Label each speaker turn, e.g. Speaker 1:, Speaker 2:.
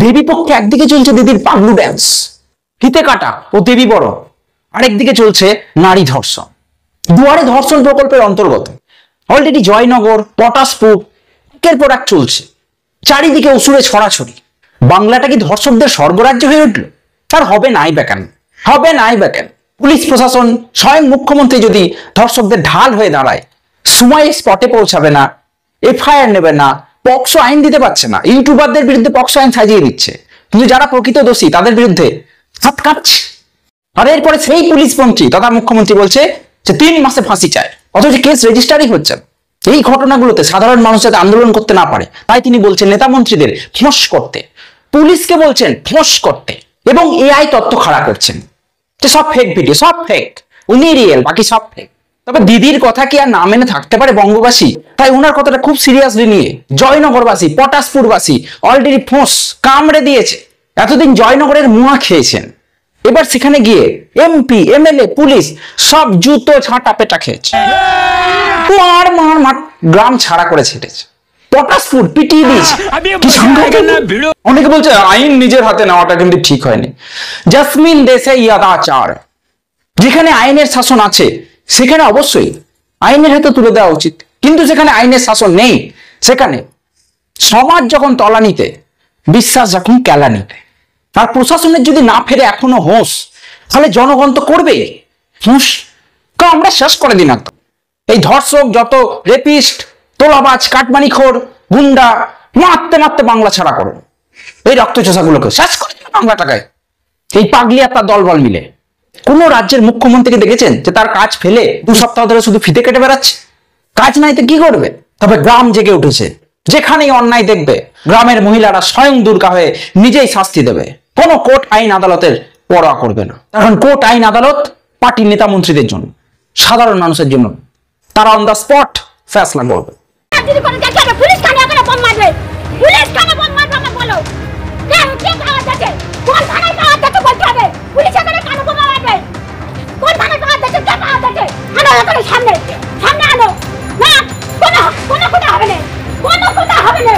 Speaker 1: দেবীপক্ষে একদিকে চলছে দিদির পাগলু ড্যান্স, হিতে কাটা ও দেবী বড়, আরেকদিকে চলছে নারী ধর্ষণ। দুয়ারে ধর্ষণ প্রকল্পের অন্তর্গত অলরেডি জয়নগর, পটাশপুর একের পর এক চলছে, চারিদিকে অসুরে ছড়াছড়ি। বাংলাটা কি ধর্ষকদের স্বর্গরাজ্য হয়ে উঠল? তার হবে নাই বেকান, হবে নাই বেকান। পুলিশ প্রশাসন, স্বয়ং মুখ্যমন্ত্রী যদি ধর্ষকদের ঢাল হয়ে দাঁড়ায়, সময়ে স্পটে পৌঁছাবে না, এফআইআর নেবে না, পক্সো আইন দিতে পারছে না, ইউটিউবারদের বিরুদ্ধে পক্সো আইন সাজিয়ে দিচ্ছে, কিন্তু যারা প্রকৃত দোষী তাদের বিরুদ্ধে হাত কাঁপছে। আর এরপরে সেই পুলিশ মন্ত্রী তথা মুখ্যমন্ত্রী বলছে যে 3 মাসে ফাঁসি চায়, অথচ কেস রেজিস্টারই হচ্ছে। এই ঘটনাগুলোতে সাধারণ মানুষ যাতে আন্দোলন করতে না পারে তাই তিনি বলছেন নেতা মন্ত্রীদের ফোঁস করতে, পুলিশকে বলছেন ফোঁস করতে, এবং এআই তথ্য খাড়া করছেন যে সব ফেক ভিডিও, সব ফেক, উনি রিয়েল, বাকি সব ফেক। তবে দিদির কথা কি আর না মেনে থাকতে পারে বঙ্গবাসী? তাই ওনার কথাটা খুব সিরিয়াসলি নিয়ে জয়নগরবাসী, পটাশপুরবাসী অলরেডি ফোঁস কামড়ে দিয়েছে। এতদিন জয়নগরের মুয়া খেয়েছেন, এবার সেখানে গিয়ে এমপি, এমএলএ, পুলিশ সব জুতো ঝাঁটা পেটা খেয়েছে, মার মার মার গ্রাম ছাড়া করে ছেড়েছে, পটাশপুর পিটিয়ে দিয়েছে। অনেকে বলছে আইন নিজের হাতে নেওয়াটা কিন্তু ঠিক হয়নি। জসমিন দেশে ইয়াদাচার, যেখানে আইনের শাসন আছে সেখানে অবশ্যই আইনের হাতে তুলে দেওয়া উচিত, কিন্তু যেখানে আইনের শাসন নেই সেখানে সমাজ যখন তলানিতে, বিশ্বাস যখন কেলানিতে, আর প্রশাসনের যদি না ফেরে এখনো হোঁশ, তাহলে জনগণ তো করবে হোঁশ। আমরা শেষ করে দিন একদম এই ধর্ষক, যত রেপিস্ট, তোলাবাজ, কাটমানিখোর, গুন্ডা, মারতে মারতে বাংলা ছাড়া করো, এই রক্তচোষাগুলোকে শেষ করে দিন বাংলাটাকে। এই পাগলি আর তার দলবল মিলে কোন রাজ্যের মুখ্যমন্ত্রীকে দেখেছেন যে তার কাজ ফেলে 2 সপ্তাহ ধরে শুধু ফিতে কেটে বেড়াচ্ছে? কাজ নাই তো কি করবে? তবে গ্রাম জেগে উঠেছে, যেখানেই অন্যায় দেখবে গ্রামের মহিলারা স্বয়ং দুর্গা হয়ে নিজেই শাস্তি দেবে, কোনো কোর্ট আইন আদালতের পরোয়া করবে না। কারণ কোর্ট আইন আদালত পার্টির নেতা মন্ত্রীদের জন্য, সাধারণ মানুষের জন্য তারা অন দ্য স্পট ফেসলা করবে।
Speaker 2: সামনে সামনে আনো না, কোনো কথা হবে না, কোনো কথা হবে না।